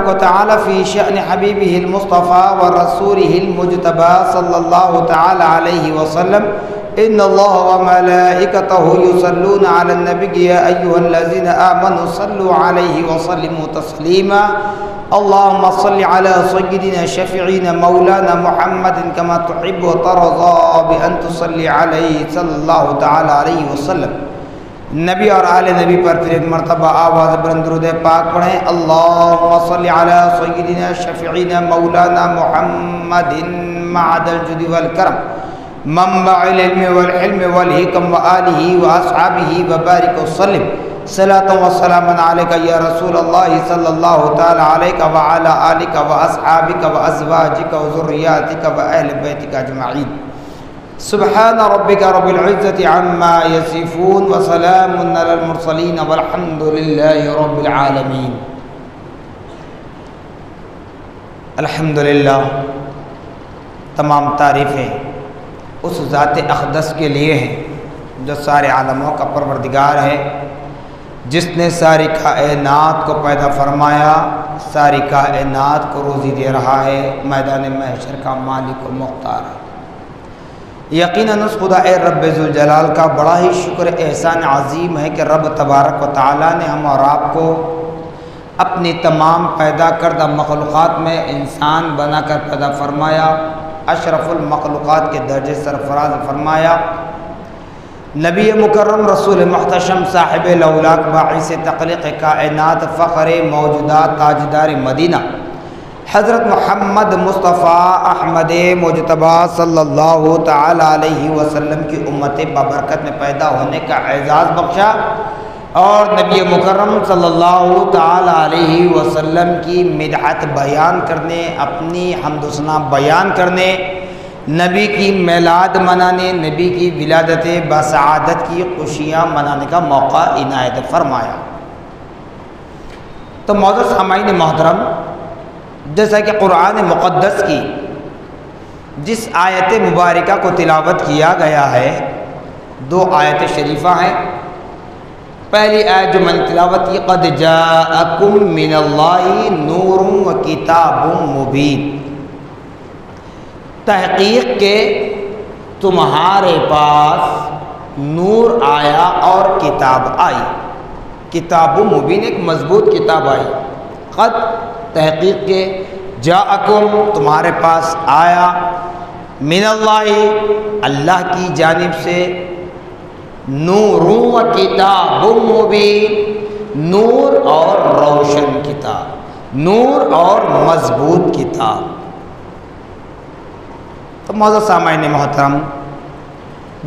تبارک و تعالی فی شأن حبیبہ المصطفیٰ و رسولہ المجتبی صلی اللہ تعالی علیہ وسلم ان اللہ و ملائکتہ یصلون علی النبی یا ایہا الذین آمنوا صلوا علیہ وسلموا تسلیما اللہم صل علی سیدنا شفیعنا مولانا محمد کما تحب و ترضا بان تصلی علیہ صلی اللہ تعالی علیہ وسلم۔ نبی اور آل نبی پر پھر ایک مرتبہ آواز بلند درود پاک پڑھیں۔ اللہم صل علی سیدنا شفیعنا مولانا محمد معد الجود والکرم منبع العلم والحلم والحکم وآلہ واصحابہ وبارک وسلم صلاۃ و سلام علیک یا رسول اللہ صلی اللہ تعالی علیک وعلی آلک واصحابک وازواجک وذریاتک واہل بیتک اجمعین۔ سبحان ربک رب العزۃ عما یصفون وسلام علی المرسلین والحمد للہ رب العالمین۔ الحمدللہ، تمام تعریفیں اس ذات اقدس کے لیے ہیں جو سارے عالموں کا پروردگار ہے، جس نے ساری کائنات کو پیدا فرمایا، ساری کائنات کو روزی دے رہا ہے، میدان محشر کا مالک و مختار ہے۔ یقیناً اس خدا رب ذوالجلال کا بڑا ہی شکر احسان عظیم ہے کہ رب تبارک و تعالیٰ نے ہم اور آپ کو اپنی تمام پیدا کردہ مخلوقات میں انسان بنا کر پیدا فرمایا، اشرف المخلوقات کے درجے سرفراز فرمایا، نبی مکرم رسول محتشم صاحب لولاک باعث تخلیق کائنات فخر موجودات تاجدار مدینہ حضرت محمد مصطفیٰ احمد مجتبی صلی اللہ تعالی علیہ وسلم کی امت بابرکت میں پیدا ہونے کا اعزاز بخشا، اور نبی مکرم صلی اللہ تعالی علیہ وسلم کی مدحت بیان کرنے، اپنی حمد و ثنا بیان کرنے، نبی کی میلاد منانے، نبی کی ولادت بسعادت کی خوشیاں منانے کا موقع عنایت فرمایا۔ تو معزز سامعین محترم، جیسا کہ قرآن مقدس کی جس آیت مبارکہ کو تلاوت کیا گیا ہے، دو آیت شریفہ ہیں۔ پہلی آیت جو میں نے تلاوت کی، قد جاءکم من اللہ نور و کتاب مبین، تحقیق کے تمہارے پاس نور آیا اور کتاب آئی، کتاب مبین ایک مضبوط کتاب آئی۔ قد تحقیق کے، جاءکم تمہارے پاس آیا، من اللہ اللہ کی جانب سے، نور و کتاب مبین نور اور روشن کتاب، نور اور مضبوط کتاب۔ تو معزز سامعین محترم،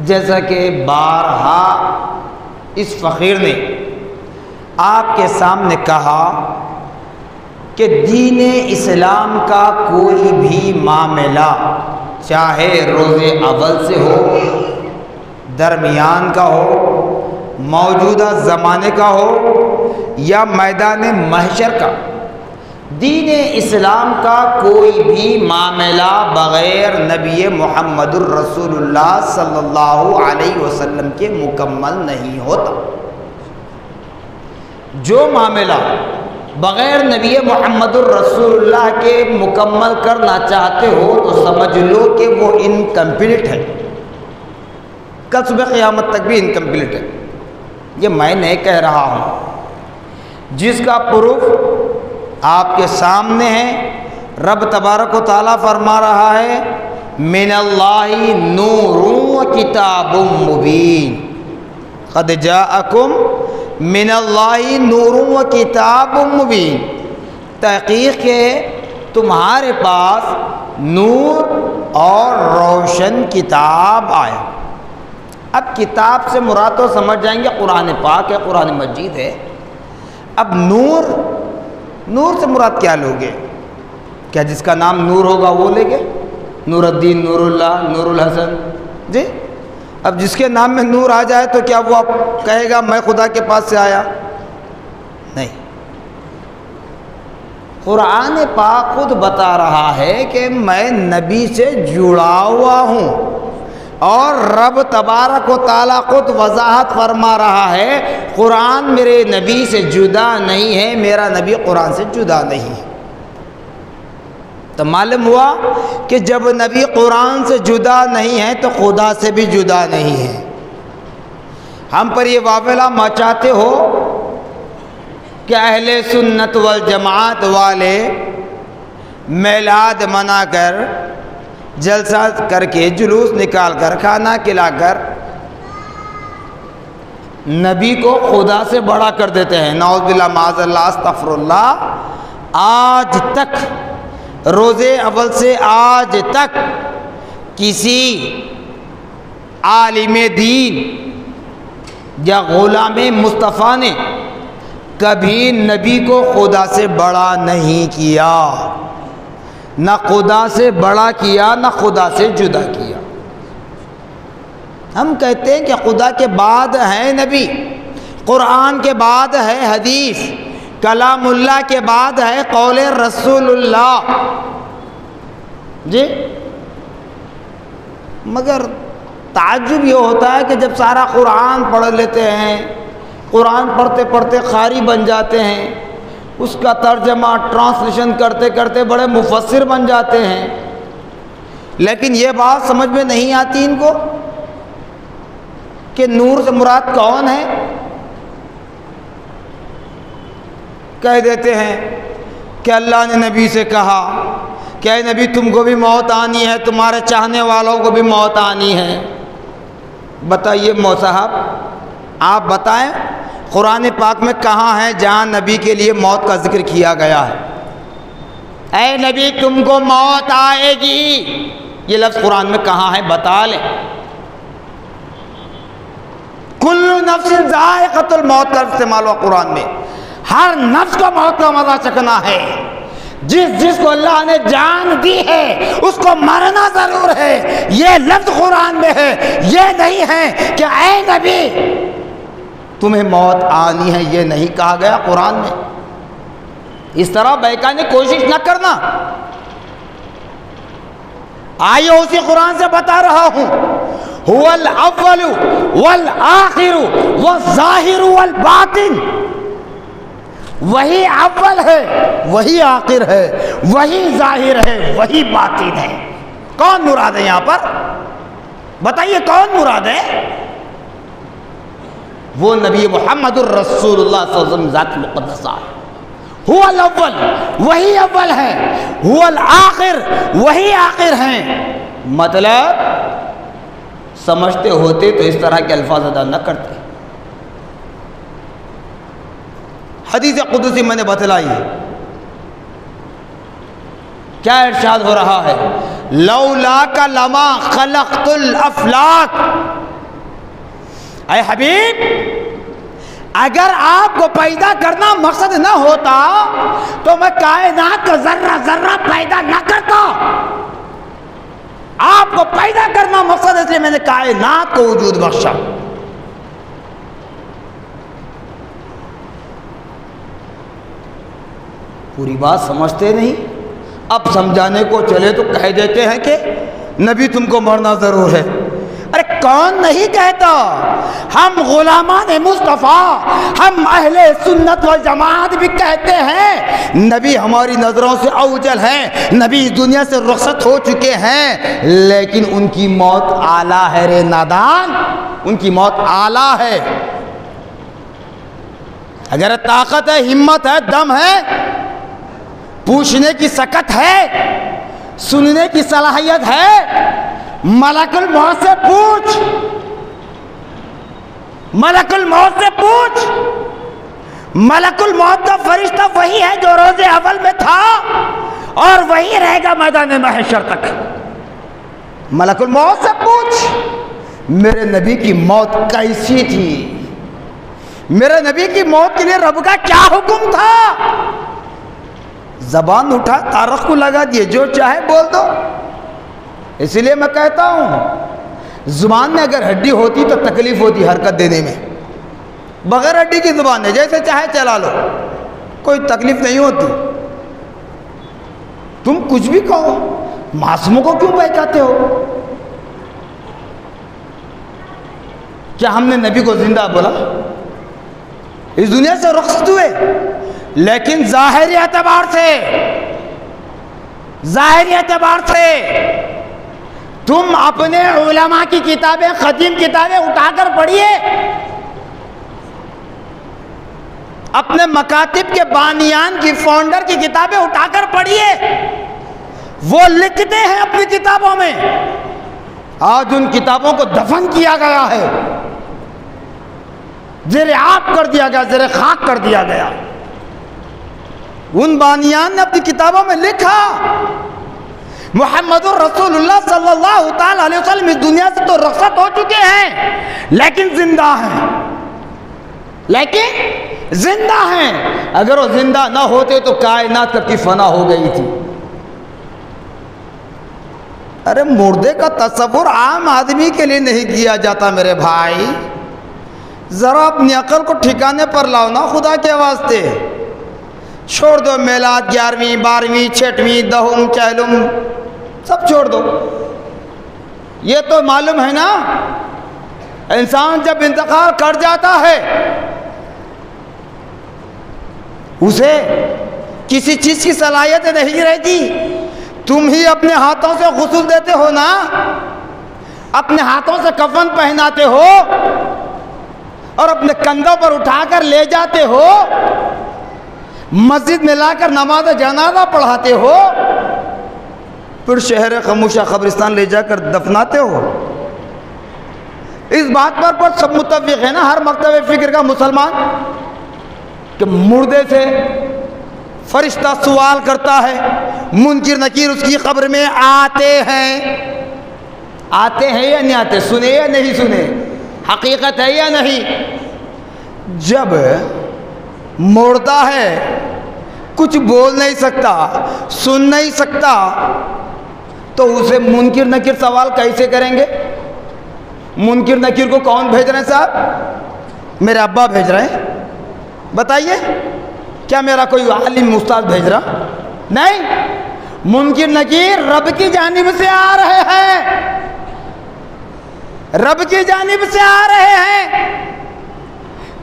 جیسا کہ بارہا اس فقیر نے آپ کے سامنے کہا کہ دین اسلام کا کوئی بھی معاملہ، چاہے روز اول سے ہو، درمیان کا ہو، موجودہ زمانے کا ہو یا میدان محشر کا، دین اسلام کا کوئی بھی معاملہ بغیر نبی محمد الرسول اللہ صلی اللہ علیہ وسلم کے مکمل نہیں ہوتا۔ جو معاملہ بغیر نبی محمد الرسول اللہ کے مکمل کرنا چاہتے ہو تو سمجھ لو کہ وہ انکمپلیٹ ہے، کل صبح قیامت تک بھی انکمپلیٹ ہے۔ یہ میں نہیں کہہ رہا ہوں، جس کا پروف آپ کے سامنے ہے، رب تبارک و تعالیٰ فرما رہا ہے من اللہ نور و کتاب مبین، قد جاءکم من اللہ نور و کتاب مبین، تحقیق کے تمہارے پاس نور اور روشن کتاب آیا۔ اب کتاب سے مراد تو سمجھ جائیں گے قرآن پاک ہے، قرآن مجید ہے۔ اب نور سے مراد کیا لوگے؟ کیا جس کا نام نور ہوگا وہ لے گے؟ نور الدین، نور اللہ، نور الحسن؟ جی، اب جس کے نام میں نور آ جائے تو کیا وہ اب کہے گا میں خدا کے پاس سے آیا؟ نہیں، قرآن پاک خود بتا رہا ہے کہ میں نبی سے جڑا ہوا ہوں، اور رب تبارک و تعالیٰ خود وضاحت فرما رہا ہے قرآن میرے نبی سے جدا نہیں ہے، میرا نبی قرآن سے جدا نہیں ہے۔ تو معلوم ہوا کہ جب نبی قرآن سے جدا نہیں ہے تو خدا سے بھی جدا نہیں ہے۔ ہم پر یہ واویلا مچاتے ہو کہ اہل سنت والجماعت والے میلاد منا کر، جلسہ کر کے، جلوس نکال کر، کھانا کھلا کر نبی کو خدا سے بڑا کر دیتے ہیں۔ نعوذ باللہ، معاذ اللہ، استغفر اللہ۔ آج تک، روز اول سے آج تک کسی عالم دین یا غلام مصطفیٰ نے کبھی نبی کو خدا سے بڑا نہیں کیا، نہ خدا سے بڑا کیا، نہ خدا سے جدا کیا۔ ہم کہتے ہیں کہ خدا کے بعد ہے نبی، قرآن کے بعد ہے حدیث، کلام اللہ کے بعد ہے قول رسول اللہ، جی، مگر تعجب یہ ہوتا ہے کہ جب سارا قرآن پڑھ لیتے ہیں، قرآن پڑھتے پڑھتے قاری بن جاتے ہیں، اس کا ترجمہ ٹرانسلیشن کرتے کرتے بڑے مفسر بن جاتے ہیں، لیکن یہ بات سمجھ میں نہیں آتی ان کو کہ نور سے مراد کون ہے۔ کہہ دیتے ہیں کہ اللہ نے نبی سے کہا کہ اے نبی تم کو بھی موت آنی ہے، تمہارے چاہنے والوں کو بھی موت آنی ہے۔ بتائیے صاحب، آپ بتائیں قرآن پاک میں کہاں ہے جہاں نبی کے لیے موت کا ذکر کیا گیا ہے؟ اے نبی تم کو موت آئے گی، یہ لفظ قرآن میں کہاں ہے؟ بتا لیں۔ کل نفس ذائقۃ الموت کا استعمال ہوا قرآن میں، ہر نفس کو موت کا مزہ چکھنا ہے۔ جس کو اللہ نے جان دی ہے اس کو مرنا ضرور ہے، یہ لفظ قرآن میں ہے۔ یہ نہیں ہے کہ اے نبی تمہیں موت آنی ہے، یہ نہیں کہا گیا قرآن میں۔ اس طرح بیکانی کوشش نہ کرنا۔ آئیے اسی قرآن سے بتا رہا ہوں، هو الاول والآخر والظاہر والباطن، وہی اول ہے، وہی آخر ہے، وہی ظاہر ہے، وہی باطن ہے۔ کون مراد ہے یہاں پر؟ بتائیے کون مراد ہے؟ وہ نبی محمد الرسول اللہ صلی اللہ علیہ وسلم ذات مقدسہ ہے۔ هو الاول، وہی اول ہے، هو الآخر، وہی آخر ہیں۔ مطلب سمجھتے ہوتے تو اس طرح کے الفاظ ادا نہ کرتے۔ حدیث قدسی میں نے بتلائی ہے، کیا ارشاد ہو رہا ہے؟ لولاک لما خلقت الافلاک، اے حبیب اگر آپ کو پیدا کرنا مقصد نہ ہوتا تو میں کائنات کا ذرہ ذرہ پیدا نہ کرتا۔ آپ کو پیدا کرنا مقصد ہے، اس لیے میں نے کائنات کو وجود بخشا۔ پوری بات سمجھتے نہیں، اب سمجھانے کو چلے تو کہہ دیتے ہیں کہ نبی تم کو مرنا ضرور ہے۔ ارے کون نہیں کہتا؟ ہم غلامان مصطفیٰ، ہم اہل سنت والجماعت بھی کہتے ہیں نبی ہماری نظروں سے اوجل ہیں، نبی اس دنیا سے رخصت ہو چکے ہیں، لیکن ان کی موت اعلیٰ ہے رے نادان، ان کی موت اعلیٰ ہے۔ اگر طاقت ہے، ہمت ہے، دم ہے، پوچھنے کی سکت ہے، سننے کی صلاحیت ہے، ملک الموت سے پوچھ، ملک الموت سے پوچھ۔ ملک الموت کا فرشتہ وہی ہے جو روز اول میں تھا اور وہی رہے گا میدان محشر تک۔ ملک الموت سے پوچھ میرے نبی کی موت کیسی تھی، میرے نبی کی موت کے لیے رب کا کیا حکم تھا۔ زبان اٹھا تارخ کو لگا دیے، جو چاہے بول دو۔ اس لیے میں کہتا ہوں زبان میں اگر ہڈی ہوتی تو تکلیف ہوتی حرکت دینے میں، بغیر ہڈی کی زبان ہے، جیسے چاہے چلا لو، کوئی تکلیف نہیں ہوتی۔ تم کچھ بھی کہو، معصوموں کو کیوں بہکاتے ہو؟ کیا ہم نے نبی کو زندہ بولا؟ اس دنیا سے رخصت ہوئے، لیکن ظاہری اعتبار سے ظاہری اعتبار سے تم اپنے علماء کی کتابیں، قدیم کتابیں اٹھا کر پڑھیے، اپنے مکاتب کے بانیان کی، فاؤنڈر کی کتابیں اٹھا کر پڑھیے، وہ لکھتے ہیں اپنی کتابوں میں۔ آج ان کتابوں کو دفن کیا گیا ہے، زیر آب کر دیا گیا، زیر خاک کر دیا گیا۔ ان بانیان نے اپنی کتابوں میں لکھا محمد الرسول اللہ صلی اللہ تعالی علیہ وسلم اس دنیا سے تو رخصت ہو چکے ہیں، لیکن زندہ ہیں، لیکن زندہ ہیں۔ اگر وہ زندہ نہ ہوتے تو کائنات کب کی فنا ہو گئی تھی۔ ارے مردے کا تصور عام آدمی کے لیے نہیں کیا جاتا میرے بھائی، ذرا اپنی عقل کو ٹھکانے پر لاؤ نا خدا کے واسطے۔ چھوڑ دو میلاد 11ویں 12ویں 6ویں 10ویں چہلم سب چھوڑ دو۔ یہ تو معلوم ہے نا، انسان جب انتقال کر جاتا ہے اسے کسی چیز کی صلاحیت نہیں رہتی۔ تم ہی اپنے ہاتھوں سے غسل دیتے ہو نا، اپنے ہاتھوں سے کفن پہناتے ہو اور اپنے کندھوں پر اٹھا کر لے جاتے ہو، مسجد میں لا کر نماز جنازہ پڑھاتے ہو، پھر شہر خاموشہ قبرستان لے جا کر دفناتے ہو۔ اس بات پر سب متفق ہے نا، ہر مکتب فکر کا مسلمان، کہ مردے سے فرشتہ سوال کرتا ہے، منکر نکیر اس کی قبر میں آتے ہیں۔ آتے ہیں یا نہیں آتے، سنے یا نہیں سنے، حقیقت ہے یا نہیں؟ جب مردہ ہے، کچھ بول نہیں سکتا، سن نہیں سکتا، تو اسے منکر نکیر سوال کیسے کریں گے؟ منکر نکیر کو کون بھیج رہے ہیں صاحب؟ میرے ابا بھیج رہے ہیں؟ بتائیے، کیا میرا کوئی عالم استاد بھیج رہا؟ نہیں، منکر نکیر رب کی جانب سے آ رہے ہیں، رب کی جانب سے آ رہے ہیں۔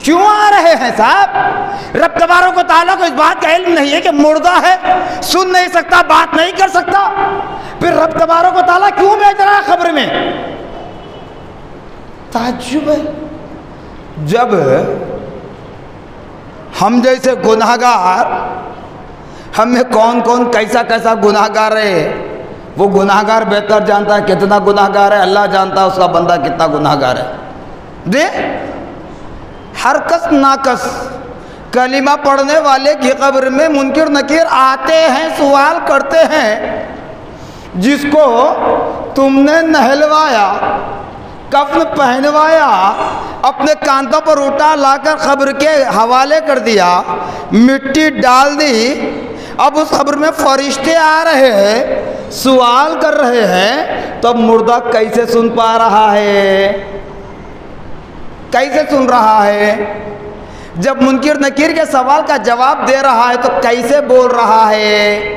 کیوں آ رہے ہیں صاحب؟ رب تبارک و تعالیٰ کو اس بات کا علم نہیں ہے کہ مردہ ہے، سن نہیں سکتا، بات نہیں کر سکتا، پھر رب تبارک و تعالیٰ کیوں بھیج رہا ہے قبر میں؟ تعجب ہے۔ جب ہم جیسے گناہگار، ہم میں کون کون کیسا کیسا گناہگار ہے، وہ گناہگار بہتر جانتا ہے کتنا گناہگار ہے، اللہ جانتا ہے اس کا بندہ کتنا گناہگار ہے۔ دے ہر کس ناکس کلمہ پڑھنے والے کی قبر میں منکر نکیر آتے ہیں، سوال کرتے ہیں۔ جس کو تم نے نہلوایا، کفن پہنوایا، اپنے کاندھوں پر اٹھا لا کر قبر کے حوالے کر دیا، مٹی ڈال دی، اب اس قبر میں فرشتے آ رہے ہیں، سوال کر رہے ہیں، تو اب مردہ کیسے سن پا رہا ہے؟ کیسے سن رہا ہے؟ جب منکر نکیر کے سوال کا جواب دے رہا ہے تو کیسے بول رہا ہے؟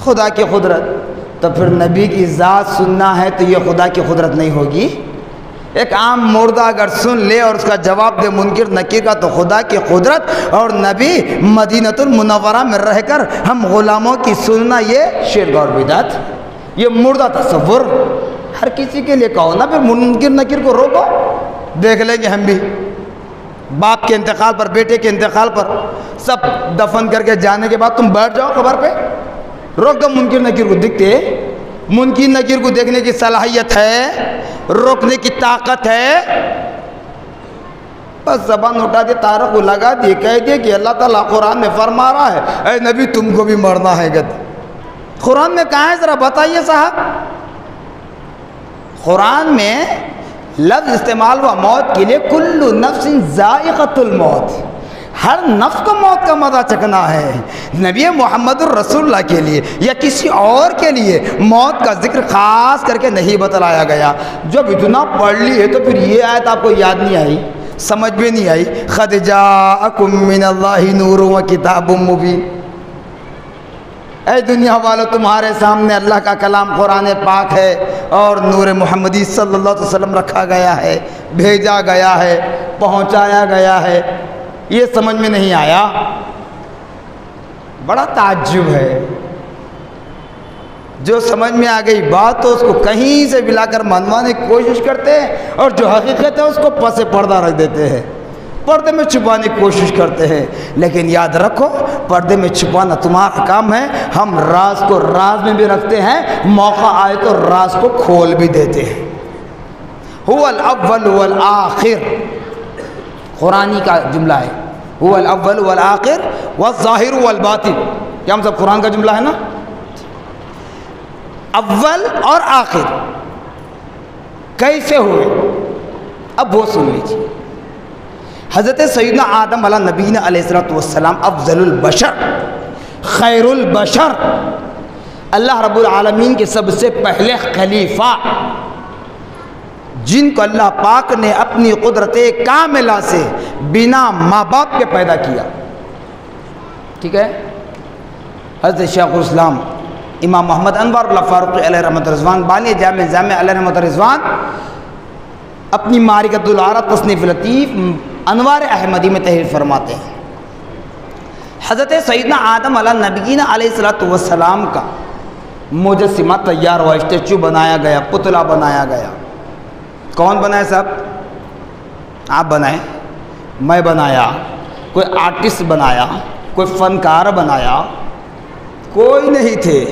خدا کی قدرت۔ تو پھر نبی کی ذات سننا ہے تو یہ خدا کی قدرت نہیں ہوگی؟ ایک عام مردہ اگر سن لے اور اس کا جواب دے منکر نکیر کا تو خدا کی قدرت، اور نبی مدینۃ المنورہ میں رہ کر ہم غلاموں کی سننا، یہ شرک اور بدعت، یہ مردہ تصور۔ ہر کسی کے لیے کہو نا، پھر منکر نکیر کو روکو، دیکھ لیں گے ہم بھی۔ باپ کے انتقال پر، بیٹے کے انتقال پر، سب دفن کر کے جانے کے بعد تم بیٹھ جاؤ خبر پہ، روک دو منکر نکیر کو۔ دکھتے منکر نکیر کو دیکھنے کی صلاحیت ہے، روکنے کی طاقت ہے، بس زبان اٹھا دی، تارق کو لگا دی، کہہ دیا کہ اللہ تعالیٰ قرآن میں فرما رہا ہے اے نبی تم کو بھی مرنا ہے۔ قرآن میں کہاں ہے ذرا بتائیے صاحب؟ قرآن میں لفظ استعمال ہوا موت کے لیے، کل نفس ذائقۃ الموت، ہر نفس کو موت کا مزہ چکھنا ہے۔ نبی محمد الرسول اللہ کے لیے یا کسی اور کے لیے موت کا ذکر خاص کر کے نہیں بتلایا گیا۔ جب اتنا پڑھ لی ہے تو پھر یہ آیت آپ کو یاد نہیں آئی، سمجھ بھی نہیں آئی؟ قد جاءکم من اللہ نور و کتاب مبین۔ اے دنیا والو، تمہارے سامنے اللہ کا کلام قرآن پاک ہے اور نور محمدی صلی اللہ علیہ وسلم رکھا گیا ہے، بھیجا گیا ہے، پہنچایا گیا ہے۔ یہ سمجھ میں نہیں آیا؟ بڑا تعجب ہے، جو سمجھ میں آ گئی بات تو اس کو کہیں سے ملا کر منوانے کی کوشش کرتے ہیں، اور جو حقیقت ہے اس کو پس پردہ رکھ دیتے ہیں، پردے میں چھپانے کی کوشش کرتے ہیں۔ لیکن یاد رکھو، پردے میں چھپانا تمہارا کام ہے، ہم راز کو راز میں بھی رکھتے ہیں، موقع آئے تو راز کو کھول بھی دیتے ہیں۔ هو الاول والآخر، قرآنی کا جملہ ہے، هو الاول والآخر والظاہر والباطن، کیا ہم سب قرآن کا جملہ ہے نا؟ اول اور آخر کیسے ہوئے، اب وہ سن لیجیے۔ حضرت سیدنا آدم علیہ نبینا علیہ السلام افضل البشر، خیر البشر، اللہ رب العالمین کے سب سے پہلے خلیفہ، جن کو اللہ پاک نے اپنی قدرت کاملہ سے بنا ماں باپ کے پیدا کیا۔ ٹھیک ہے، حضرت شیخ الاسلام امام محمد انور اللہ فاروقی علیہ رحمۃ رضوان بانی جامع علیہ رحمۃ رضوان اپنی معرکۃ العرب تصنیف لطیف انوار احمدی میں تحریر فرماتے ہیں، حضرت سیدنا آدم علیہ نبینا علیہ السلام کا مجسمہ تیار ہوا، اسٹیچو بنایا گیا، پتلا بنایا گیا۔ کون بنائے صاحب؟ آپ بنائے، میں بنایا، کوئی آرٹسٹ بنایا، کوئی فنکار بنایا؟ کوئی نہیں تھے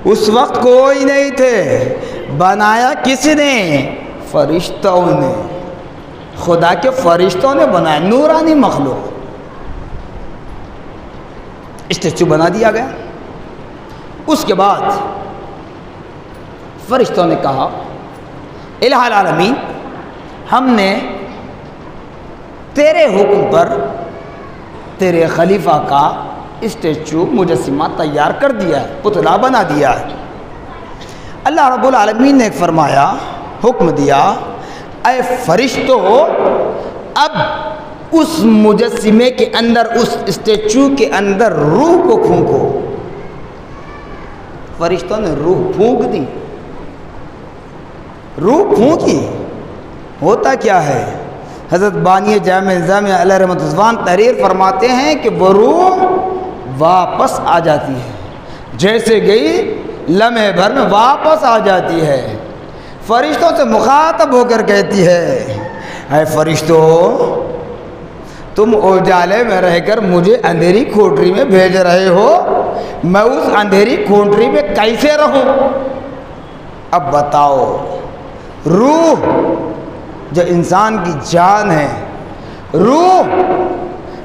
اس وقت، کوئی نہیں تھے۔ بنایا کس نے؟ فرشتوں نے، خدا کے فرشتوں نے بنایا، نورانی مخلوق، اسٹیچو بنا دیا گیا۔ اس کے بعد فرشتوں نے کہا الہ العالمین، ہم نے تیرے حکم پر تیرے خلیفہ کا اسٹیچو مجسمہ تیار کر دیا ہے، پتلا بنا دیا ہے۔ اللہ رب العالمین نے فرمایا، حکم دیا، اے فرشتو اب اس مجسمے کے اندر، اس اسٹیچو کے اندر روح کو پھونکو۔ فرشتوں نے روح پھونک دی، روح پھونکی۔ ہوتا کیا ہے؟ حضرت بانی جامع علیہ رحمۃ رضوان تحریر فرماتے ہیں کہ وہ روح واپس آ جاتی ہے، جیسے گئی لمحے بھر میں واپس آ جاتی ہے۔ فرشتوں سے مخاطب ہو کر کہتی ہے، اے فرشتوں، تم اجالے میں رہ کر مجھے اندھیری کھوٹری میں بھیج رہے ہو، میں اس اندھیری کھوٹری میں کیسے رہوں؟ اب بتاؤ، روح جو انسان کی جان ہے، روح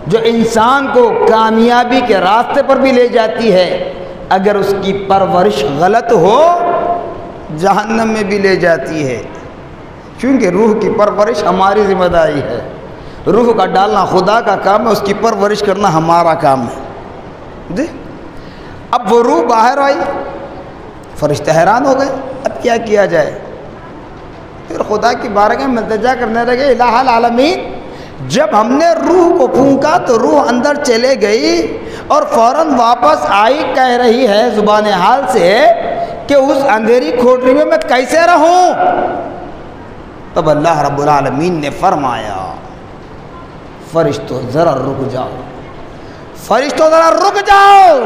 جو انسان کو کامیابی کے راستے پر بھی لے جاتی ہے، اگر اس کی پرورش غلط ہو جہنم میں بھی لے جاتی ہے، کیونکہ روح کی پرورش ہماری ذمہ داری ہے۔ روح کا ڈالنا خدا کا کام ہے، اس کی پرورش کرنا ہمارا کام ہے۔ اب وہ روح باہر آئی، فرشتے حیران ہو گئے، اب کیا کیا جائے؟ پھر خدا کی بارگاہ میں التجا کرنے لگے، الہ العالمین، جب ہم نے روح کو پھونکا تو روح اندر چلے گئی اور فوراً واپس آئی، کہہ رہی ہے زبان حال سے کہ اس اندھیری کھوٹری میں کیسے رہوں؟ تب اللہ رب العالمین نے فرمایا، فرشتوں ذرا رک جاؤ، فرشتوں ذرا رک جاؤ۔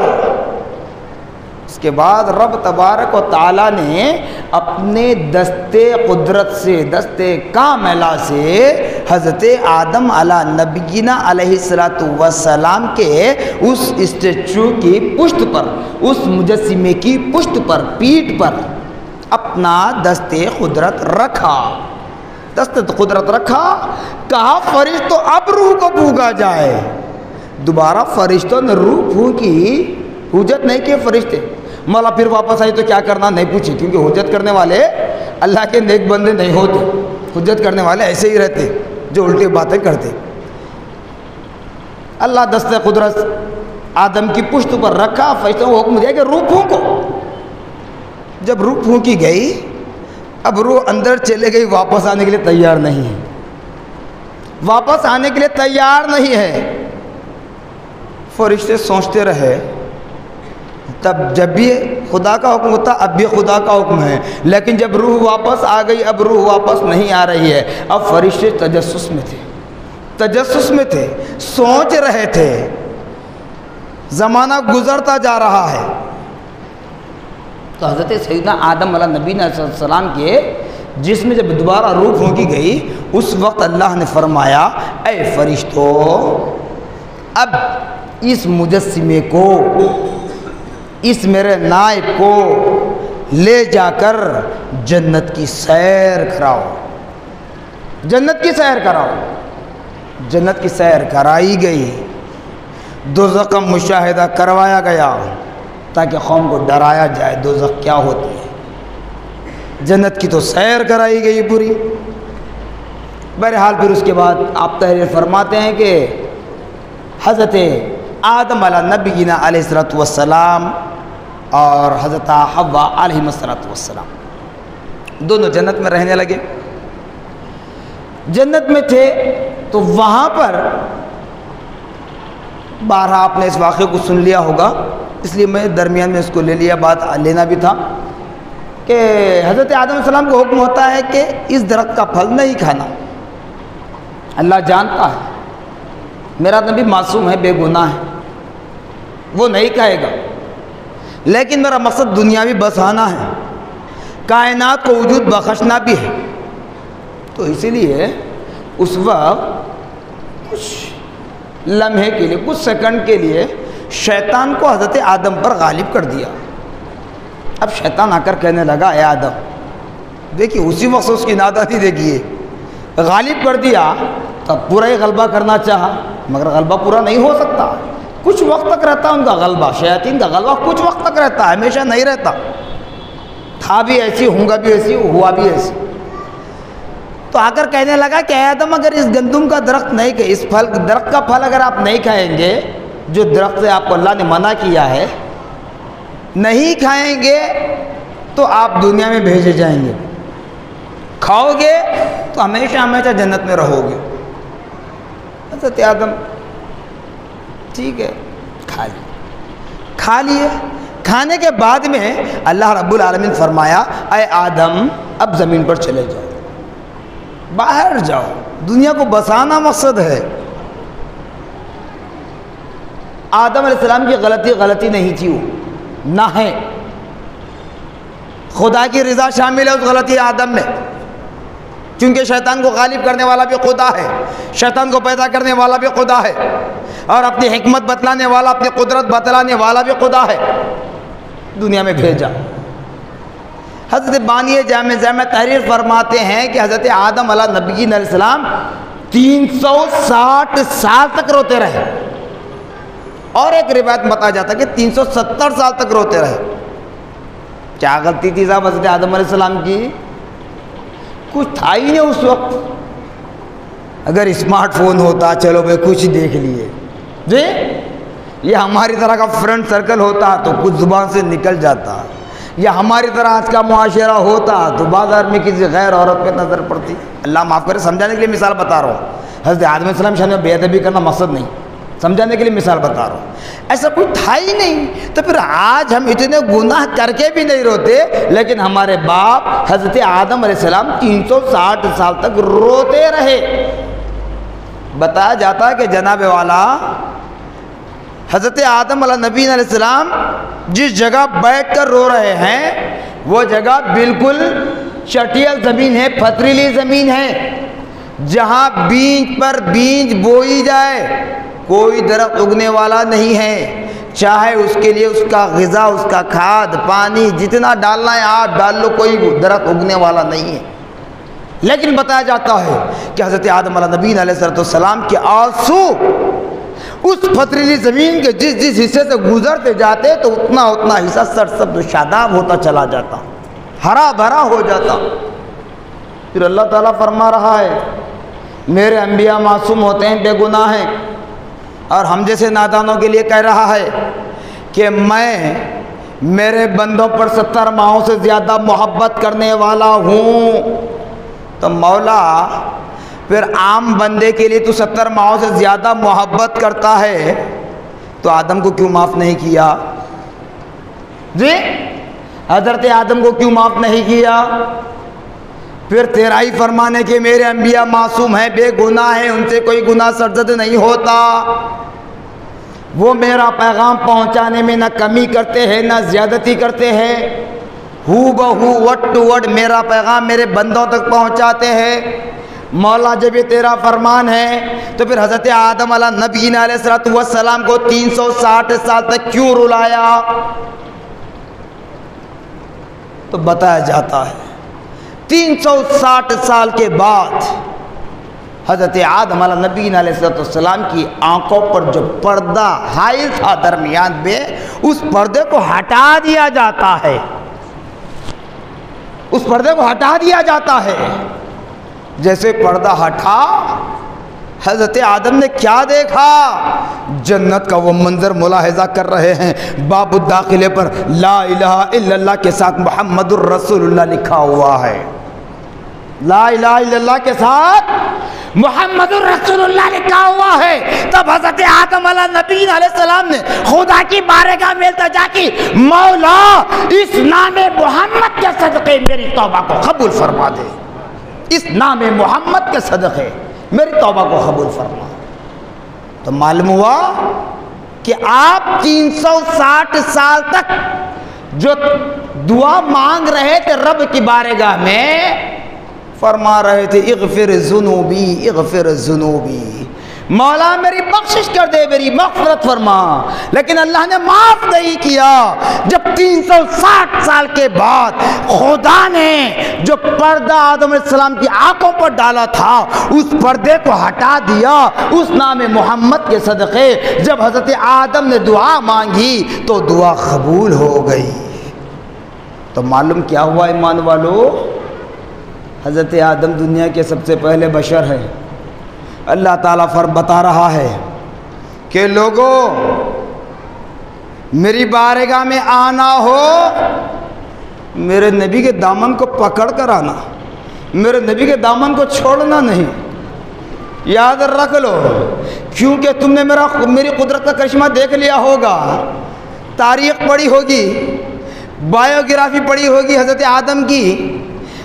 اس کے بعد رب تبارک و تعالیٰ نے اپنے دستے قدرت سے، دستے کاملہ سے حضرت آدم علیہ نبینا علیہ السلام کے اس اسٹیچو کی پشت پر، اس مجسمے کی پشت پر، پیٹھ پر اپنا دستے قدرت رکھا، دستے قدرت رکھا، کہا فرشتوں اب روح کو پھونکا جائے۔ دوبارہ فرشتوں نے روح پھونکی، حجت نہیں کیے فرشتے، مولا پھر واپس آئی تو کیا کرنا نہیں پوچھے، کیونکہ حجت کرنے والے اللہ کے نیک بندے نہیں ہوتے، حجت کرنے والے ایسے ہی رہتے جو الٹی باتیں کرتے۔ اللہ دست قدرت آدم کی پشت پر رکھا، فرشتوں کو حکم دیا کہ روح پھونکو۔ جب روح پھونکی گئی، اب روح اندر چلے گئی، واپس آنے کے لیے تیار نہیں ہے، واپس آنے کے لیے تیار نہیں ہے۔ فرشتے سوچتے رہے، تب جب بھی خدا کا حکم ہوتا اب بھی خدا کا حکم ہے، لیکن جب روح واپس آ گئی، اب روح واپس نہیں آ رہی ہے۔ اب فرشتے تجسس میں تھے، تجسس میں تھے، سوچ رہے تھے، زمانہ گزرتا جا رہا ہے، تو حضرت سیدنا آدم علیہ نبی علیہ السلام کے جسم میں جب دوبارہ روح پھونکی گئی اس وقت اللہ نے فرمایا اے فرشتو اب اس مجسمے کو، اس میرے نائب کو لے جا کر جنت کی سیر کراؤ، جنت کی سیر کراؤ۔ جنت کی سیر کرائی گئی، دوزخ کا مشاہدہ کروایا گیا تاکہ قوم کو ڈرایا جائے دوزخ کیا ہوتی ہے۔ جنت کی تو سیر کرائی گئی پوری۔ بہرحال پھر اس کے بعد آپ تحریر فرماتے ہیں کہ حضرت آدم علیہ نبینا علیہ الصلوۃ والسلام اور حضرت حوا علیہ الصلوۃ والسلام دونوں جنت میں رہنے لگے۔ جنت میں تھے تو وہاں پر بارہا آپ نے اس واقعے کو سن لیا ہوگا، اس لیے میں درمیان میں اس کو لے لیا، بات لینا بھی تھا کہ حضرت آدم علیہ السلام کو حکم ہوتا ہے کہ اس درخت کا پھل نہیں کھانا۔ اللہ جانتا ہے میرا نبی معصوم ہے، بے گناہ ہے، وہ نہیں کھائے گا، لیکن میرا مقصد دنیاوی بسانا ہے، کائنات کو وجود بخشنا بھی ہے۔ تو اسی لیے اس وقت کچھ لمحے کے لیے، کچھ سیکنڈ کے لیے شیطان کو حضرت آدم پر غالب کر دیا۔ اب شیطان آ کر کہنے لگا اے آدم، دیکھیے اسی وقت اس کی نادانی دیکھیے، غالب کر دیا تب پورا ہی غلبہ کرنا چاہا، مگر غلبہ پورا نہیں ہو سکتا، کچھ وقت تک رہتا ان کا غلبہ، شیاطین کا غلبہ کچھ وقت تک رہتا ہے، ہمیشہ نہیں رہتا۔ تھا بھی ایسی، ہوں گا بھی ایسی، ہوا بھی ایسی۔ تو آ کر کہنے لگا کہ اے آدم اگر اس گندم کا درخت نہیں کہ اس درخت کا پھل اگر آپ نہیں کھائیں گے، جو درخت سے آپ کو اللہ نے منع کیا ہے، نہیں کھائیں گے تو آپ دنیا میں بھیجے جائیں گے، کھاؤ گے تو ہمیشہ ہمیشہ جنت میں رہو گے۔ حضرت آدم ٹھیک ہے کھا لیے۔ کھانے کے بعد میں اللہ رب العالمین فرمایا اے آدم اب زمین پر چلے جاؤ، باہر جاؤ، دنیا کو بسانا مقصد ہے۔ آدم علیہ السلام کی غلطی نہیں تھی، وہ نہ ہے، خدا کی رضا شامل ہے اس غلطی آدم میں، کیونکہ شیطان کو غالب کرنے والا بھی خدا ہے، شیطان کو پیدا کرنے والا بھی خدا ہے، اور اپنی حکمت بتلانے والا، اپنی قدرت بتلانے والا بھی خدا ہے۔ دنیا میں بھیجا۔ حضرت بانی جامع تحریر فرماتے ہیں کہ حضرت آدم علیہ نبی علیہ السلام 360 سال تک روتے رہے، اور ایک روایت بتایا جاتا ہے کہ 370 سال تک روتے رہے۔ کیا غلطی تھی صاحب حضرت آدم علیہ السلام کی؟ کچھ تھا ہی نہیں اس وقت۔ اگر اسمارٹ فون ہوتا چلو بھائی کچھ دیکھ لیے جی، یہ ہماری طرح کا فرینڈ سرکل ہوتا تو کچھ زبان سے نکل جاتا، یا ہماری طرح آج کا معاشرہ ہوتا تو بازار میں کسی غیر عورت پہ نظر پڑتی۔ اللہ معاف کرے، سمجھانے کے لیے مثال بتا رہا ہوں، حضرت آدم علیہ السلام شان میں بے ادبی کرنا مقصد نہیں، سمجھانے کے لیے مثال بتا رہا ہوں۔ ایسا کوئی تھا ہی نہیں، تو پھر آج ہم اتنے گناہ کر کے بھی نہیں روتے، لیکن ہمارے باپ حضرت آدم علیہ السلام 360 سال تک روتے رہے۔ بتایا جاتا ہے کہ جناب والا حضرت آدم علیہ نبی علیہ السلام جس جگہ بیٹھ کر رو رہے ہیں وہ جگہ بالکل چٹیل زمین ہے، پتھریلی زمین ہے، جہاں بیج پر بیج بوئی جائے کوئی درخت اگنے والا نہیں ہے، چاہے اس کے لیے اس کا غذا، اس کا کھاد پانی جتنا ڈالنا ہے آپ ڈال لو، کوئی درخت اگنے والا نہیں ہے۔ لیکن بتایا جاتا ہے کہ حضرت آدم علیہ نبی علیہ السلام کے آنسو اس پتھریلی زمین کے جس حصے سے گزرتے جاتے تو اتنا حصہ سرسبز و شاداب ہوتا چلا جاتا، ہرا بھرا ہو جاتا۔ پھر اللہ تعالیٰ فرما رہا ہے میرے انبیاء معصوم ہوتے ہیں، بے گناہ ہیں، اور ہم جیسے نادانوں کے لیے کہہ رہا ہے کہ میں میرے بندوں پر 70 ماہوں سے زیادہ محبت کرنے والا ہوں۔ تو مولا پھر عام بندے کے لیے تو 70 ماہوں سے زیادہ محبت کرتا ہے، تو آدم کو کیوں معاف نہیں کیا؟ جی حضرت آدم کو کیوں معاف نہیں کیا؟ پھر تیرا ہی فرمانے کہ میرے انبیاء معصوم ہیں، بے گناہ ہیں، ان سے کوئی گناہ سرزد نہیں ہوتا، وہ میرا پیغام پہنچانے میں نہ کمی کرتے ہیں نہ زیادتی کرتے ہیں، ہو بہو وٹ ٹو وٹ میرا پیغام میرے بندوں تک پہنچاتے ہیں۔ مولا جب یہ تیرا فرمان ہے تو پھر حضرت آدم علیہ نبینا علیہ السلام کو 360 سال تک کیوں رلایا؟ تو بتایا جاتا ہے 360 سال کے بعد حضرت آدم علیہ نبینا علیہ السلام کی آنکھوں پر جو پردہ حائل تھا درمیان میں، اس پردے کو ہٹا دیا جاتا ہے، اس پردے کو ہٹا دیا جاتا ہے۔ جیسے پردہ ہٹا، حضرت آدم نے کیا دیکھا؟ جنت کا وہ منظر ملاحظہ کر رہے ہیں۔ باب الداخلے پر لا الہ الا اللہ کے ساتھ محمد الرسول اللہ لکھا ہوا ہے۔ لا الہ الا اللہ کے ساتھ محمد الرسول اللہ لکھا ہوا ہے۔ تب حضرت آدم علیہ نبی علیہ السلام نے خدا کی بارگاہ میں التجا کی، مولا اس نام محمد کے صدقے میری توبہ کو قبول فرما دے، اس نام محمد کے صدقے میری توبہ کو قبول فرما۔ تو معلوم ہوا کہ آپ 360 سال تک جو دعا مانگ رہے تھے رب کی بارگاہ میں، فرما رہے تھے اغفر ذنوبی اغفر ذنوبی، مولا میری بخشش کر دے، میری مغفرت فرما، لیکن اللہ نے معاف نہیں کیا۔ جب 360 سال کے بعد خدا نے جو پردہ آدم علیہ السلام کی آنکھوں پر ڈالا تھا، اس پردے کو ہٹا دیا اس نام محمد کے صدقے۔ جب حضرت آدم نے دعا مانگی تو دعا قبول ہو گئی۔ تو معلوم کیا ہوا ایمان والو؟ حضرت آدم دنیا کے سب سے پہلے بشر ہے۔ اللہ تعالیٰ بتا رہا ہے کہ لوگوں میری بارگاہ میں آنا ہو، میرے نبی کے دامن کو پکڑ کر آنا، میرے نبی کے دامن کو چھوڑنا نہیں۔ یاد رکھ لو، کیونکہ تم نے میری قدرت کا کرشمہ دیکھ لیا ہوگا، تاریخ پڑھی ہوگی، بایوگرافی پڑھی ہوگی حضرت آدم کی۔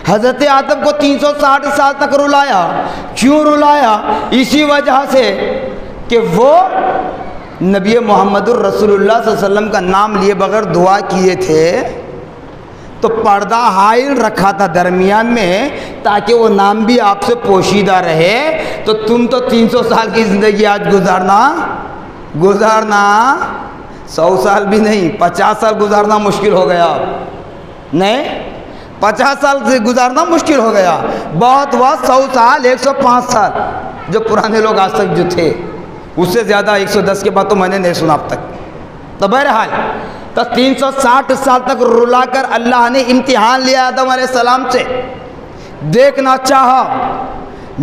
حضرت آدم کو 360 سال تک رلایا۔ کیوں رلایا؟ اسی وجہ سے کہ وہ نبی محمد الرسول اللہ صلی اللہ علیہ وسلم کا نام لیے بغیر دعا کیے تھے، تو پردہ حائل رکھا تھا درمیان میں تاکہ وہ نام بھی آپ سے پوشیدہ رہے۔ تو تم تو 300 سال کی زندگی آج گزارنا 100 سال بھی نہیں، 50 سال گزارنا مشکل ہو گیا۔ نہیں، 50 سال سے گزارنا مشکل ہو گیا، بہت ہوا 100 سال، 105 سال جو پرانے لوگ آج تک جو تھے، اس سے زیادہ 110 کے بعد تو میں نے نہیں سنا اب تک۔ تو بہرحال تو 360 سال تک رلا کر اللہ نے امتحان لیا آدم علیہ السلام سے، دیکھنا چاہا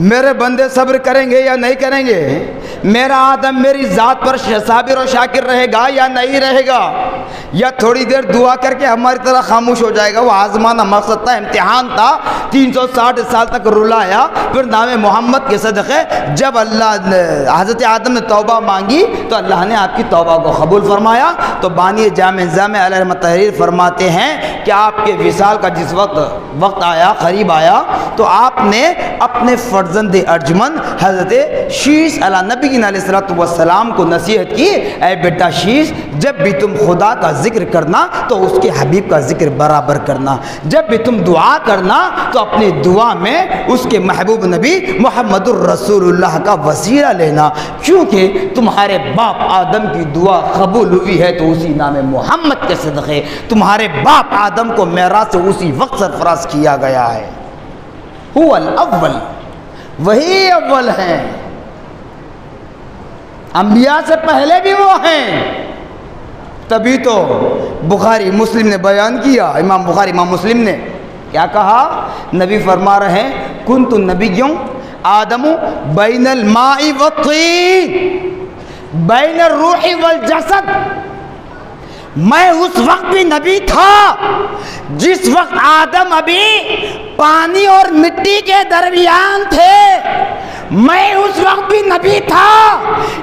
میرے بندے صبر کریں گے یا نہیں کریں گے، میرا آدم میری ذات پر صابر و شاکر رہے گا یا نہیں رہے گا، یا تھوڑی دیر دعا کر کے ہماری طرح خاموش ہو جائے گا۔ وہ آزمانا مقصد تھا، امتحان تھا۔ 360 سال تک رلایا، پھر نام محمد کے صدقے جب حضرت آدم نے توبہ مانگی تو اللہ نے آپ کی توبہ کو قبول فرمایا۔ تو بانی جامع نظام علیہ رحمۃ تحریر فرماتے ہیں کہ آپ کے وصال کا جس وقت آیا، قریب آیا، تو آپ نے اپنے فرزند ارجمند حضرت شیش علیہ نبی علیہ السلام کو نصیحت کی، اے بیٹا شیش، جب بھی تم خدا کا ذکر کرنا تو اس کے حبیب کا ذکر برابر کرنا، جب بھی تم دعا کرنا تو اپنی دعا میں اس کے محبوب نبی محمد الرسول اللہ کا وسیلہ لینا، کیونکہ تمہارے باپ آدم کی دعا قبول ہوئی ہے تو اسی نام محمد کے صدقے تمہارے باپ آدم کو معراج سے اسی وقت سرفراز کیا گیا ہے۔ هو الاول، وہی اول ہیں، انبیاء سے پہلے بھی وہ ہیں۔ تبھی تو بخاری مسلم نے بیان کیا، امام بخاری امام مسلم نے کیا کہا؟ نبی فرما رہے ہیں کنت نبیوں آدم بین الماء والطین بین الروح والجسد، میں اس وقت بھی نبی تھا جس وقت آدم ابھی پانی اور مٹی کے درمیان تھے، میں اس وقت بھی نبی تھا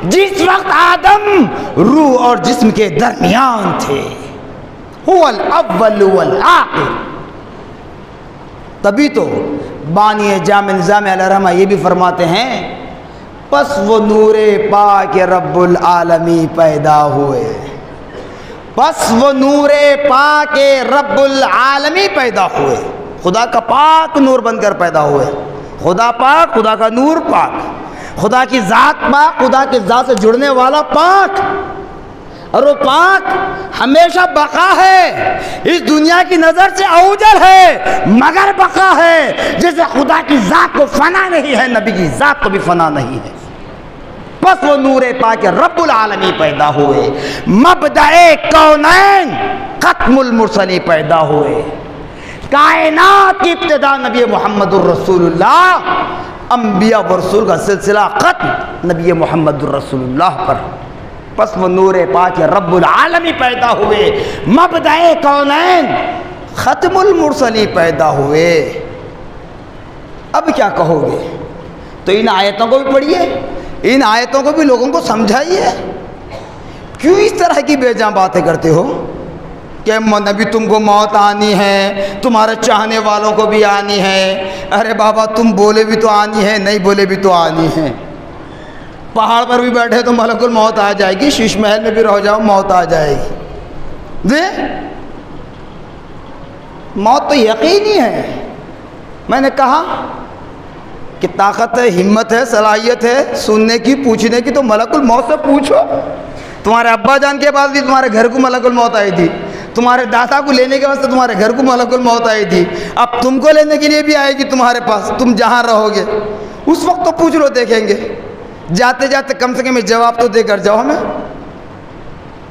جس وقت آدم روح اور جسم کے درمیان تھے۔ هو الاول والآخر۔ تبھی تو بانی جامع نظام علیہ رحمہ یہ بھی فرماتے ہیں پس وہ نور پاک رب العالمین پیدا ہوئے، بس وہ نور پاک رب العالمی پیدا ہوئے، خدا کا پاک نور بن کر پیدا ہوئے. خدا پاک، خدا کا نور پاک، خدا کی ذات پاک، خدا کی ذات سے جڑنے والا پاک. اور وہ پاک ہمیشہ بقا ہے، اس دنیا کی نظر سے اوجل ہے مگر بقا ہے. جیسے خدا کی ذات کو فنا نہیں ہے، نبی کی ذات کو بھی فنا نہیں ہے. بس وہ نور پاک رب العالمی پیدا ہوئے، مبدأ کونین ختم المرسلی پیدا ہوئے. کائنات کی ابتدا نبی محمد الرسول اللہ، انبیاء و رسول کا سلسلہ ختم نبی محمد الرسول اللہ پر. بس وہ نور پاک رب العالمی پیدا ہوئے، مبدأ کونین ختم المرسلی پیدا ہوئے. اب کیا کہو گے؟ تو ان آیتوں کو بھی پڑھیے، ان آیتوں کو بھی لوگوں کو سمجھائیے. کیوں اس طرح کی بے جان باتیں کرتے ہو کہ نبی تم کو موت آنی ہے، تمہارے چاہنے والوں کو بھی آنی ہے. ارے بابا تم بولے بھی تو آنی ہے، نہیں بولے بھی تو آنی ہے. پہاڑ پر بھی بیٹھے تو ملک الموت آ جائے گی، شیش محل میں بھی رہ جاؤ موت آ جائے گی. موت تو یقینی ہے. میں نے کہا کہ طاقت ہے، ہمت ہے، صلاحیت ہے سننے کی، پوچھنے کی، تو ملک الموت سے پوچھو. تمہارے ابا جان کے بعد بھی تمہارے گھر کو ملک الموت آئی تھی، تمہارے دادا کو لینے کے واسطے تمہارے گھر کو ملک الموت آئی تھی، اب تم کو لینے کے لیے بھی آئے گی تمہارے پاس. تم جہاں رہو گے اس وقت تو پوچھ لو، دیکھیں گے. جاتے جاتے کم سے کم جواب تو دے کر جاؤ ہمیں.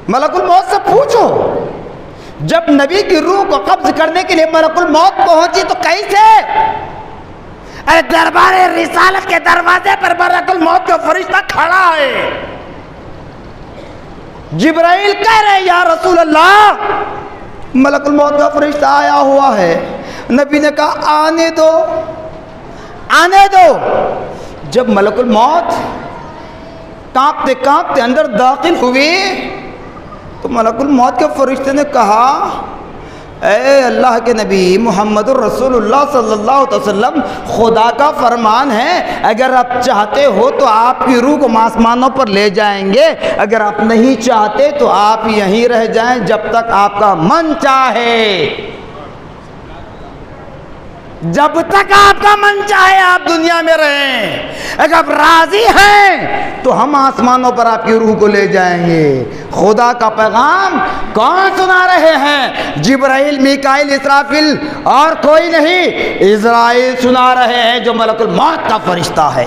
ملک الموت سے پوچھو. جب نبی کی روح کو قبض کرنے کے لیے ملک الموت پہنچی تو کیسے؟ ارے دربار رسالت کے دروازے پر ملک الموت کا فرشتہ کھڑا ہے. جبرائیل کہہ رہے یا رسول اللہ ملک الموت کا فرشتہ آیا ہوا ہے. نبی نے کہا آنے دو، آنے دو. جب ملک الموت کانپتے کانپتے اندر داخل ہوئے تو ملک الموت کے فرشتے نے کہا اے اللہ کے نبی محمد الرسول اللہ صلی اللہ علیہ وسلم، خدا کا فرمان ہے اگر آپ چاہتے ہو تو آپ کی روح کو آسمانوں پر لے جائیں گے، اگر آپ نہیں چاہتے تو آپ یہیں رہ جائیں جب تک آپ کا من چاہے. جب تک آپ کا من چاہے آپ دنیا میں رہیں. اگر آپ راضی ہیں تو ہم آسمانوں پر آپ کی روح کو لے جائیں گے. خدا کا پیغام کون سنا رہے ہیں؟ جبرائیل، میکائیل، اسرافیل اور کوئی نہیں، اسرائیل سنا رہے ہیں جو ملک الموت کا فرشتہ ہے.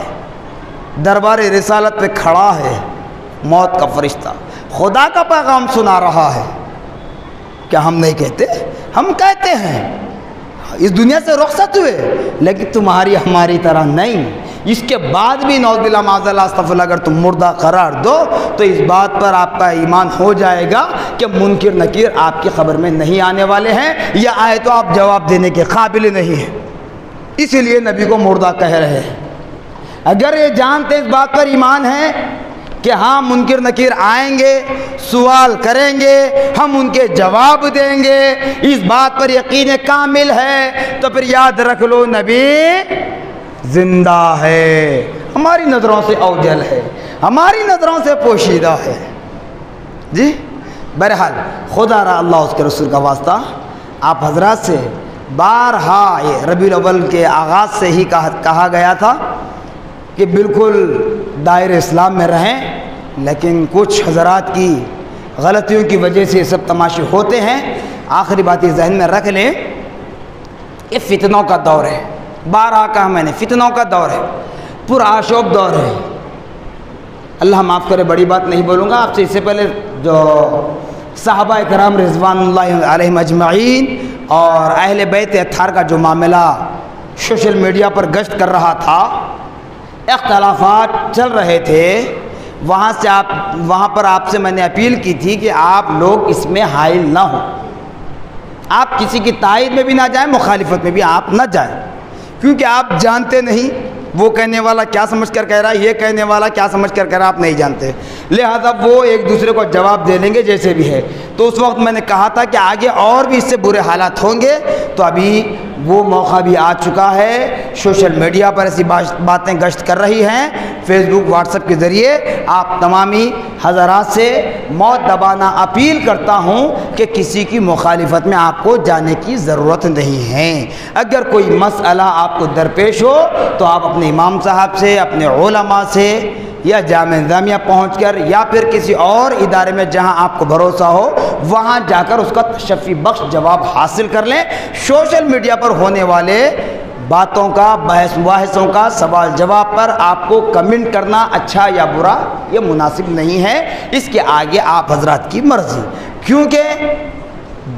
دربار رسالت پہ کھڑا ہے موت کا فرشتہ، خدا کا پیغام سنا رہا ہے. کیا ہم نہیں کہتے؟ ہم کہتے ہیں. اس دنیا سے رخصت ہوئے لیکن تمہاری ہماری طرح نہیں. اس کے بعد بھی نعوذ باللہ معاذ اللہ استغفر اللہ اگر تم مردہ قرار دو تو اس بات پر آپ کا ایمان ہو جائے گا کہ منکر نکیر آپ کی خبر میں نہیں آنے والے ہیں، یا آئے تو آپ جواب دینے کے قابل نہیں ہیں. اسی لیے نبی کو مردہ کہہ رہے ہیں. اگر یہ جانتے اس بات پر ایمان ہے کہ ہاں منکر نکیر آئیں گے، سوال کریں گے، ہم ان کے جواب دیں گے، اس بات پر یقین کامل ہے، تو پھر یاد رکھ لو نبی زندہ ہے، ہماری نظروں سے اوجل ہے، ہماری نظروں سے پوشیدہ ہے. جی بہرحال خدا را اللہ اس کے رسول کا واسطہ آپ حضرات سے بارہا یہ ربیع الاول کے آغاز سے ہی کہا گیا تھا کہ بالکل دائرہ اسلام میں رہیں، لیکن کچھ حضرات کی غلطیوں کی وجہ سے یہ سب تماشے ہوتے ہیں. آخری بات یہ ذہن میں رکھ لیں، یہ فتنوں کا دور ہے. بارہا کہا میں نے، فتنوں کا دور ہے، پرآشوب دور ہے. اللہ معاف کرے بڑی بات نہیں بولوں گا آپ سے. اس سے پہلے جو صحابہ کرام رضوان اللہ علیہم اجمعین اور اہل بیت اطہار کا جو معاملہ سوشل میڈیا پر گشت کر رہا تھا، اختلافات چل رہے تھے، وہاں پر آپ سے میں نے اپیل کی تھی کہ آپ لوگ اس میں حائل نہ ہوں. آپ کسی کی تائید میں بھی نہ جائیں، مخالفت میں بھی آپ نہ جائیں، کیونکہ آپ جانتے نہیں وہ کہنے والا کیا سمجھ کر کہہ رہا ہے، یہ کہنے والا کیا سمجھ کر کہہ رہا ہے، آپ نہیں جانتے. لہذا وہ ایک دوسرے کو جواب دے لیں گے جیسے بھی ہے. تو اس وقت میں نے کہا تھا کہ آگے اور بھی اس سے برے حالات ہوں گے، تو ابھی وہ موقع بھی آ چکا ہے. سوشل میڈیا پر ایسی باتیں گشت کر رہی ہیں، فیس بک واٹس ایپ کے ذریعے آپ تمامی حضرات سے موت دبانا اپیل کرتا ہوں کہ کسی کی مخالفت میں آپ کو جانے کی ضرورت نہیں ہے۔ اگر کوئی مسئلہ آپ کو درپیش ہو تو آپ اپنے امام صاحب سے، اپنے علماء سے یا جامعہ نظامیہ پہنچ کر یا پھر کسی اور ادارے میں جہاں آپ کو بھروسہ ہو وہاں جا کر اس کا تشفی بخش جواب حاصل کر لیں۔ سوشل میڈیا پر ہونے والے باتوں کا، بحث مباحثوں کا، سوال جواب پر آپ کو کمنٹ کرنا اچھا یا برا یہ مناسب نہیں ہے، اس کے آگے آپ حضرات کی مرضی، کیونکہ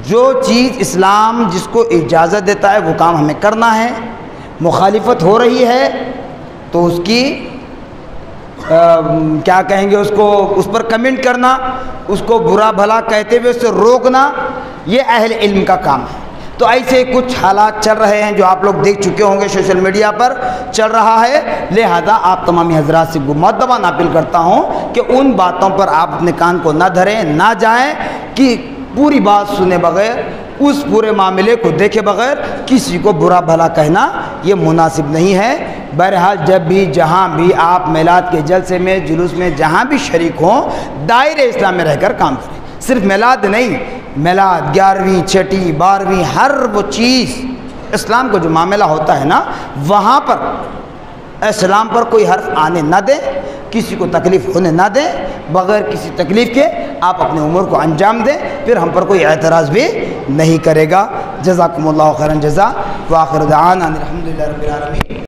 جو چیز اسلام جس کو اجازت دیتا ہے وہ کام ہمیں کرنا ہے۔ مخالفت ہو رہی ہے تو اس کی کیا کہیں گے، اس پر کمنٹ کرنا، اس کو برا بھلا کہتے ہوئے اس سے روکنا، یہ اہل علم کا کام ہے۔ تو ایسے کچھ حالات چل رہے ہیں جو آپ لوگ دیکھ چکے ہوں گے، سوشل میڈیا پر چل رہا ہے، لہذا آپ تمامی حضرات سے مؤدبانہ اپیل کرتا ہوں کہ ان باتوں پر آپ اپنے کان کو نہ دھریں، نہ جائیں، کہ پوری بات سنے بغیر، اس پورے معاملے کو دیکھے بغیر کسی کو برا بھلا کہنا یہ مناسب نہیں ہے۔ بہرحال جب بھی جہاں بھی آپ میلاد کے جلسے میں، جلوس میں جہاں بھی شریک ہوں، دائرہ اسلام میں رہ کر کام کریں۔ صرف میلاد نہیں، میلاد 11ویں 6ٹی 12ویں ہر وہ چیز اسلام کا جو معاملہ ہوتا ہے نا، وہاں پر اسلام پر کوئی حرف آنے نہ دیں، کسی کو تکلیف ہونے نہ دیں، بغیر کسی تکلیف کے آپ اپنے امور کو انجام دیں، پھر ہم پر کوئی اعتراض بھی نہیں کرے گا۔ جزاکم اللہ خیرا جزا، وآخر دعوانا الحمدللہ رب العالمین۔